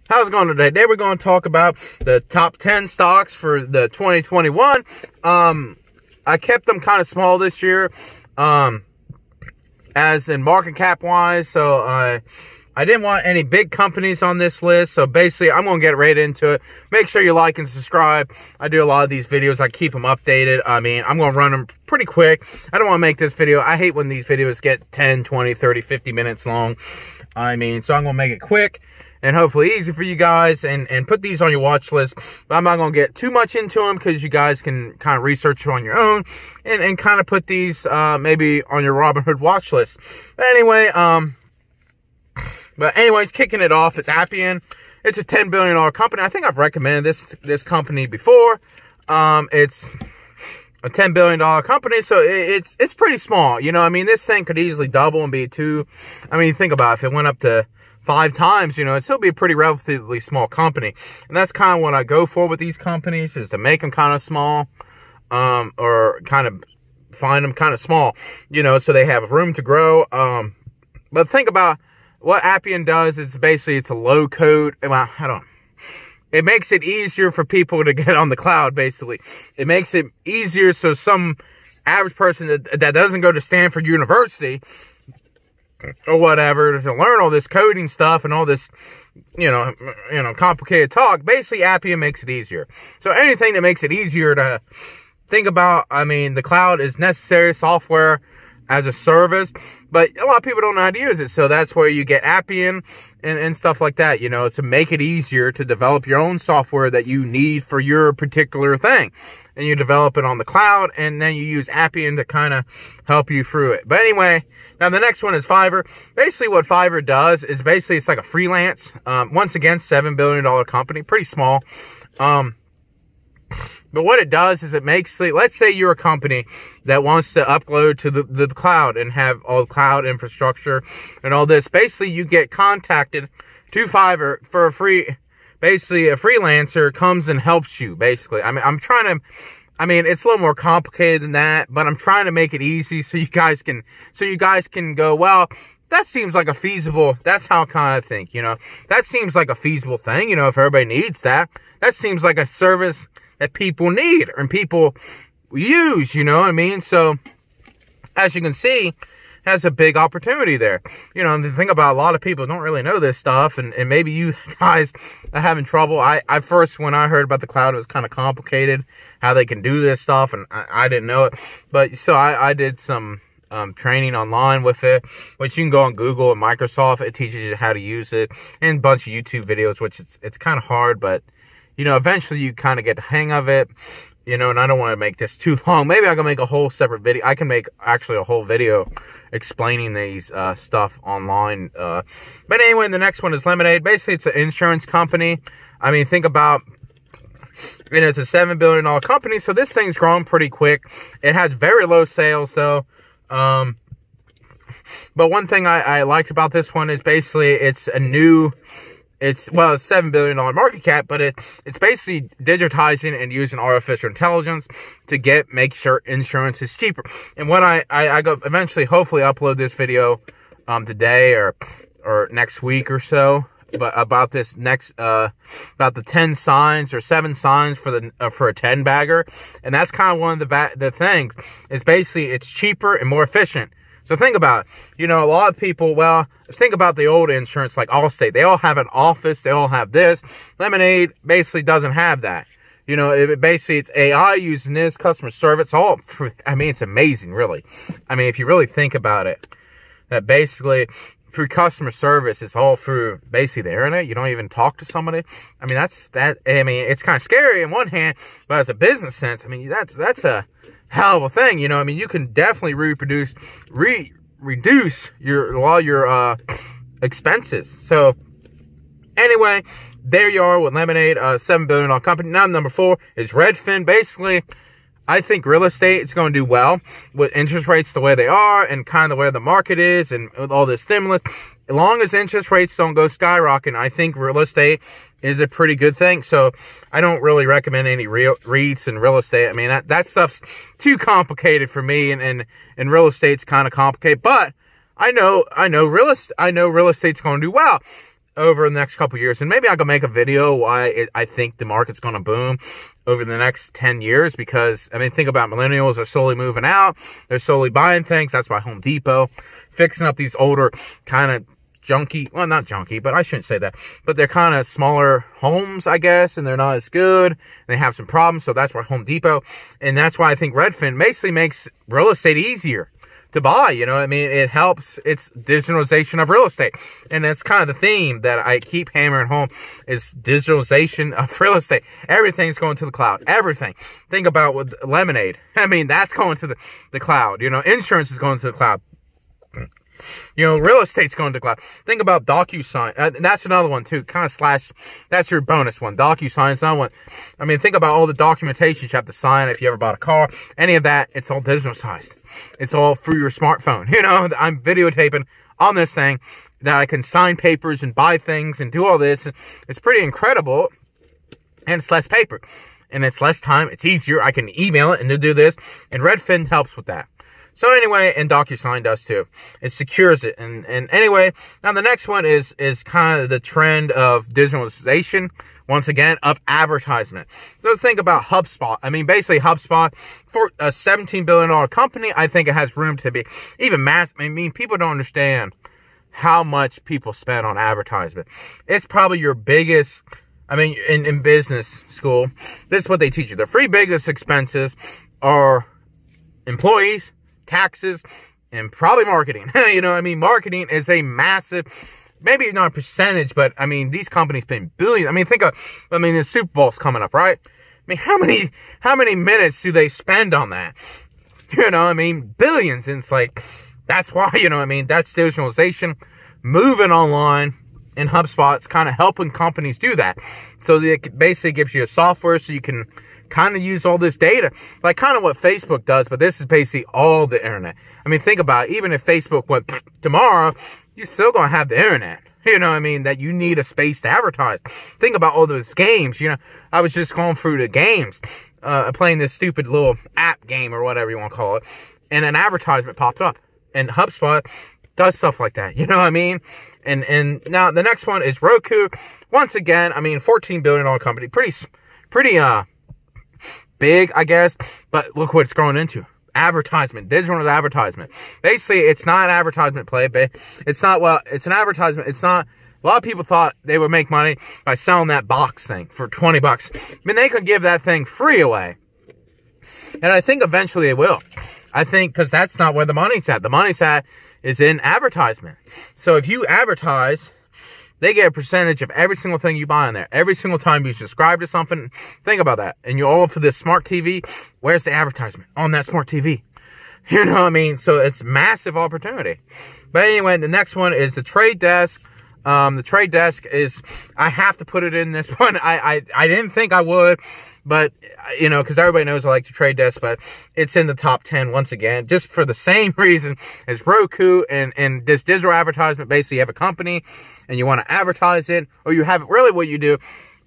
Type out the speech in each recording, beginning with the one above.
How's it going today? Today we're going to talk about the top 10 stocks for the 2021. I kept them kind of small this year, as in market cap wise. So I didn't want any big companies on this list. So basically, I'm going to get right into it. Make sure you like and subscribe. I do a lot of these videos. I keep them updated. I mean, I'm going to run them pretty quick. I don't want to make this video. I hate when these videos get 10, 20, 30, 50 minutes long. I mean, so I'm going to make it quick and hopefully easy for you guys, and put these on your watch list. But I'm not going to get too much into them because you guys can kind of research on your own and kind of put these maybe on your Robinhood watch list. But anyways, kicking it off, it's Appian. It's a $10 billion company. I think I've recommended this company before. It's a $10 billion company, so it's pretty small. You know, I mean, this thing could easily double and be two. I mean, think about it. If it went up to 5 times, you know, it'd still be a pretty relatively small company. And that's kind of what I go for with these companies, is to make them kind of small, or kind of find them kind of small, you know, so they have room to grow. But think about what Appian does. Is basically, it's a low code. Well, it makes it easier for people to get on the cloud, basically. It makes it easier so some average person that doesn't go to Stanford University or whatever to learn all this coding stuff and all this, you know, complicated talk. Basically, Appian makes it easier. So anything that makes it easier to think about, I mean, the cloud is necessary, software as a service, but a lot of people don't know how to use it. So that's where you get Appian and stuff like that, you know, to make it easier to develop your own software that you need for your particular thing. And you develop it on the cloud, and then you use Appian to kind of help you through it. But anyway, now the next one is Fiverr. Basically what Fiverr does is basically it's like a freelance, once again, $7 billion company, pretty small. But what it does is it makes, let's say you're a company that wants to upload to the cloud and have all the cloud infrastructure and all this. Basically, you get contacted to Fiverr for a free, basically a freelancer comes and helps you, basically. I mean, it's a little more complicated than that, but I'm trying to make it easy so you guys can go, well, that seems like a feasible, that's how I kind of think, you know. That seems like a feasible thing, you know, if everybody needs that. That seems like a service that people need and people use, you know what I mean? So, as you can see, has a big opportunity there. You know, and the thing about a lot of people don't really know this stuff, and maybe you guys are having trouble. I first, when I heard about the cloud, it was kind of complicated, how they can do this stuff, and I didn't know it. But, so I did some training online with it, which you can go on Google and Microsoft. It teaches you how to use it, and a bunch of YouTube videos, which it's kind of hard, but you know, eventually you kind of get the hang of it, you know, and I don't want to make this too long. Maybe I can make a whole separate video. I can make actually a whole video explaining these stuff online. But anyway, the next one is Lemonade. Basically, it's an insurance company. I mean, think about, you know, it's a $7 billion company, so this thing's growing pretty quick. It has very low sales, though. But one thing I liked about this one is basically it's a new... It's $7 billion market cap, but it's basically digitizing and using artificial intelligence to make sure insurance is cheaper. And what I go eventually, hopefully upload this video today or next week or so, but about this next about the 10 signs or 7 signs for a 10 bagger. And that's kind of one of the things is basically it's cheaper and more efficient. So think about it. You know, a lot of people, well, think about the old insurance like Allstate. They all have an office. They all have this. Lemonade basically doesn't have that. You know, basically it's AI using this, customer service, all for, I mean, it's amazing, really. I mean, if you really think about it, that basically through customer service, it's all through basically the internet. You don't even talk to somebody. I mean, I mean, it's kind of scary on one hand, but as a business sense, I mean, that's a hell of a thing, you know. I mean, you can definitely reduce a lot of your expenses. So anyway, there you are with Lemonade, $7 billion company. Now number 4 is Redfin. Basically, I think real estate is going to do well with interest rates the way they are and kind of where the market is and with all this stimulus. As long as interest rates don't go skyrocketing, I think real estate is a pretty good thing. So I don't really recommend any REITs and real estate. I mean, that stuff's too complicated for me, and real estate's kind of complicated. But I know real estate's going to do well. over the next couple years, and maybe I can make a video why I think the market's going to boom over the next 10 years, because, I mean, think about millennials are slowly moving out. They're slowly buying things. That's why Home Depot fixing up these older kind of junky, well, not junky, but I shouldn't say that, but they're kind of smaller homes, I guess, and they're not as good. They have some problems, so that's why Home Depot, and that's why I think Redfin basically makes real estate easier to buy. You know what I mean? It helps. It's digitalization of real estate. And that's kind of the theme that I keep hammering home, is digitalization of real estate. Everything's going to the cloud. Everything. Think about with Lemonade. I mean, that's going to the cloud. You know, insurance is going to the cloud. You know, real estate's going to the cloud. Think about DocuSign. That's another one, too. Kind of slash, that's your bonus one. DocuSign's another one. I mean, think about all the documentation you have to sign if you ever bought a car. Any of that, it's all digitalized. It's all through your smartphone. You know, I'm videotaping on this thing that I can sign papers and buy things and do all this. It's pretty incredible. And it's less paper. And it's less time. It's easier. I can email it and do this. And Redfin helps with that. So anyway, and DocuSign does too. It secures it. And anyway, now the next one is kind of the trend of digitalization, once again, of advertisement. So think about HubSpot. I mean, basically HubSpot, for a $17 billion company, I think it has room to be even mass. I mean, people don't understand how much people spend on advertisement. It's probably your biggest, I mean, in business school, this is what they teach you. The three biggest expenses are employees, taxes, and probably marketing. You know, I mean, marketing is a massive, maybe not a percentage, but I mean, these companies spend billions. I mean, think of, I mean, the Super Bowl's coming up, right? I mean, how many minutes do they spend on that? You know, I mean, billions. And it's like, that's why, you know, I mean, that's digitalization, moving online, and HubSpot's kind of helping companies do that. So it basically gives you a software so you can kind of use all this data, like kind of what Facebook does, but this is basically all the internet. I mean, think about it. Even if Facebook went tomorrow, you're still going to have the internet. You know what I mean? That you need a space to advertise. Think about all those games. You know, I was just going through the games, playing this stupid little app game or whatever you want to call it, and an advertisement popped up. And HubSpot does stuff like that. You know what I mean? And now the next one is Roku. Once again, I mean, $14 billion company, pretty big, I guess, but look what it's growing into. Advertisement, digital advertisement. Basically, it's not an advertisement play, but it's not, well, it's an advertisement. It's not, a lot of people thought they would make money by selling that box thing for 20 bucks. I mean, they could give that thing free away. And I think eventually they will. I think, because that's not where the money's at. The money's at is in advertisement. So if you advertise, they get a percentage of every single thing you buy on there. Every single time you subscribe to something, think about that. And you're all for this smart TV, where's the advertisement? On that smart TV. You know what I mean? So it's massive opportunity. But anyway, the next one is the Trade Desk. The Trade Desk is, I have to put it in this one. I didn't think I would, but, you know, because everybody knows I like the Trade Desk, but it's in the top 10 once again, just for the same reason as Roku and this digital advertisement. Basically, you have a company and you want to advertise it, or you have, really what you do,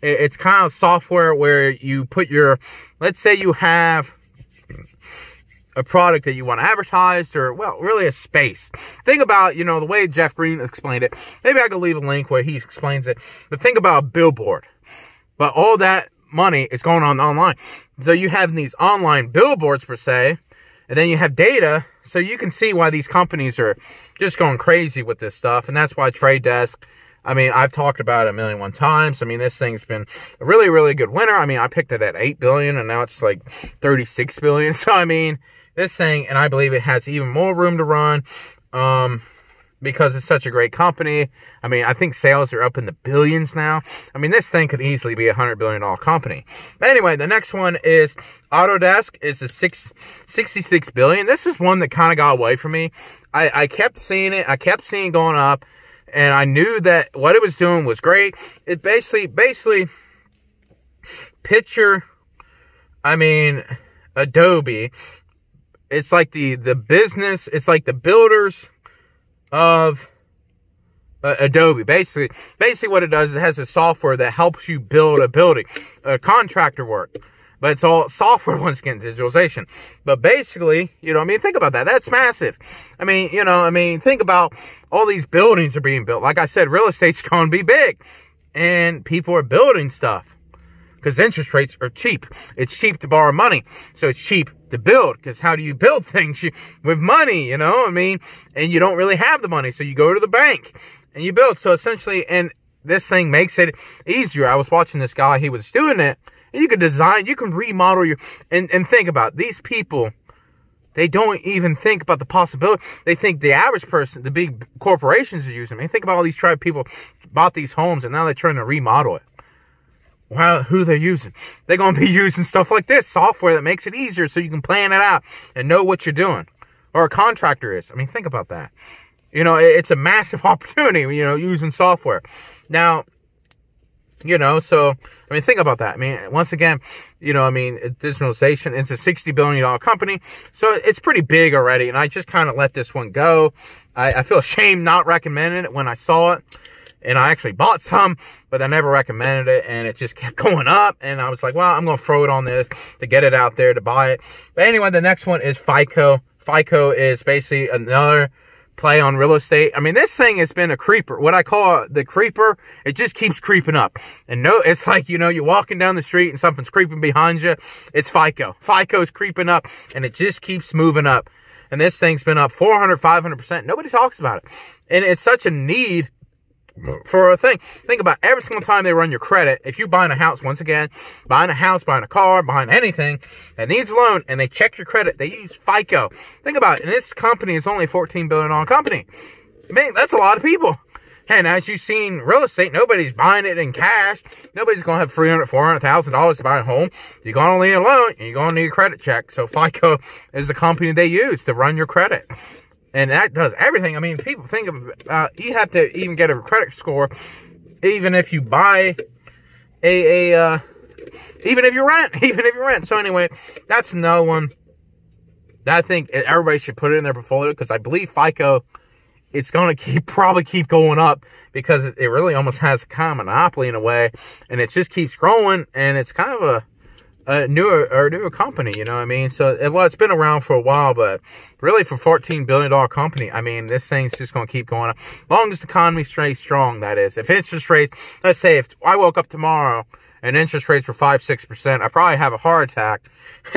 it's kind of software where you put your, let's say you have a product that you want to advertise, or, well, really a space. Think about, you know, the way Jeff Green explained it. Maybe I could leave a link where he explains it. But think about a billboard. But all that money is going on online. So you have these online billboards, per se, and then you have data, so you can see why these companies are just going crazy with this stuff. And that's why Trade Desk, I mean, I've talked about it 1,000,001 times. I mean, this thing's been a really, really good winner. I mean, I picked it at $8 billion, and now it's like $36 billion. So, I mean, this thing, and I believe it has even more room to run, because it's such a great company. I mean, I think sales are up in the billions now. I mean, this thing could easily be a $100 billion company. But anyway, the next one is Autodesk. Is a $66 billion. This is one that kind of got away from me. I kept seeing it. I kept seeing it going up, and I knew that what it was doing was great. It basically picture, I mean, Adobe. It's like the business, it's like the builders of Adobe. Basically what it does is it has a software that helps you build a building, contractor work. But it's all software once again, digitalization. But basically, you know, I mean, think about that. That's massive. I mean, you know, I mean, think about all these buildings are being built. Like I said, real estate's going to be big. And people are building stuff because interest rates are cheap. It's cheap to borrow money. So it's cheap to build, because how do you build things? With money, you know, I mean, and you don't really have the money. So you go to the bank and you build. So essentially, and this thing makes it easier. I was watching this guy, he was doing it. And you can design, you can remodel your, and think about it. These people, they don't even think about the possibility. They think the average person, the big corporations are using them. And think about all these tribe people bought these homes and now they're trying to remodel it. Well, who they're using? They're going to be using stuff like this, software that makes it easier so you can plan it out and know what you're doing. Or a contractor is. I mean, think about that. You know, it's a massive opportunity, you know, using software. Now, you know, so, I mean, think about that. I mean, once again, you know, I mean, digitalization, it's a $60 billion company. So it's pretty big already. And I just kind of let this one go. I feel ashamed not recommending it when I saw it. And I actually bought some, but I never recommended it, and it just kept going up. And I was like, well, I'm going to throw it on this to get it out there to buy it. But anyway, the next one is FICO. FICO is basically another play on real estate. I mean, this thing has been a creeper. What I call the creeper, it just keeps creeping up. And no, it's like, you know, you're walking down the street and something's creeping behind you. It's FICO. FICO's creeping up, and it just keeps moving up. And this thing's been up 400, 500%. Nobody talks about it. And it's such a need for a thing. Think about every single time they run your credit. If you're buying a house, once again, buying a house, buying a car, buying anything that needs a loan, and they check your credit, they use FICO. Think about it. And this company is only a $14 billion company. I mean, that's a lot of people. And as you've seen, real estate, nobody's buying it in cash. Nobody's going to have $300,000, $400,000 to buy a home. You're going to need a loan, and you're going to need a credit check. So FICO is the company they use to run your credit. And that does everything. I mean, people think of, you have to even get a credit score, even if you buy even if you rent. So anyway, that's another one that I think everybody should put it in their portfolio, because I believe FICO, it's going to probably keep going up, because it really almost has a kind of monopoly in a way, and it just keeps growing, and it's kind of a newer company, you know what I mean? So, well, it's been around for a while, but really for $14 billion company, I mean, this thing's just going to keep going up. As long as the economy stays strong, that is. If interest rates, let's say if I woke up tomorrow and interest rates were 5-6%, I'd probably have a heart attack.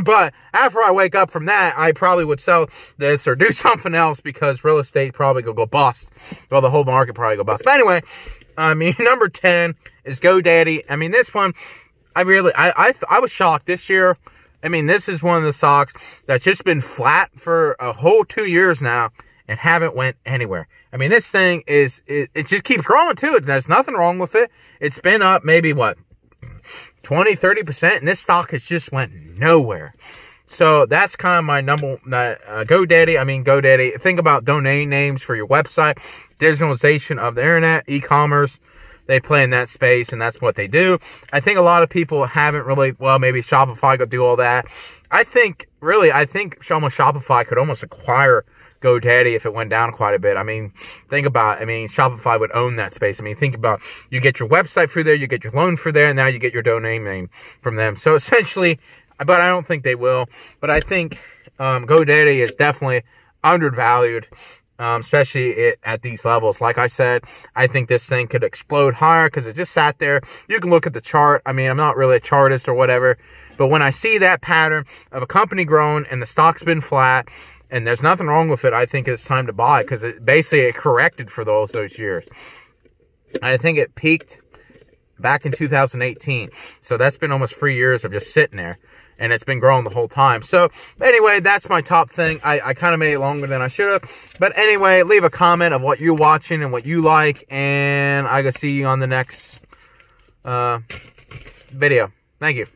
But after I wake up from that, I probably would sell this or do something else, because real estate probably could go bust. Well, the whole market probably go bust. But anyway, I mean, number 10 is GoDaddy. I mean, this one, I was shocked this year. I mean, this is one of the stocks that's just been flat for a whole 2 years now and haven't went anywhere. I mean, this thing it just keeps growing too. There's nothing wrong with it. It's been up maybe, what, 20, 30%, and this stock has just went nowhere. So that's kind of my GoDaddy. I mean, GoDaddy, think about domain names for your website, digitalization of the internet, e-commerce. They play in that space, and that's what they do. I think a lot of people haven't really, well, maybe Shopify could do all that. I think almost Shopify could almost acquire GoDaddy if it went down quite a bit. I mean, think about, I mean, Shopify would own that space. I mean, think about, you get your website through there, you get your loan through there, and now you get your domain name from them. So essentially, but I don't think they will. But I think GoDaddy is definitely undervalued. Especially at these levels. Like I said, I think this thing could explode higher because it just sat there. You can look at the chart. I mean, I'm not really a chartist or whatever, but when I see that pattern of a company growing and the stock's been flat and there's nothing wrong with it, I think it's time to buy, because it corrected for those years. I think it peaked back in 2018. So that's been almost 3 years of just sitting there. And it's been growing the whole time. So, anyway, that's my top thing. I kind of made it longer than I should have. But anyway, leave a comment of what you're watching and what you like. And I will see you on the next video. Thank you.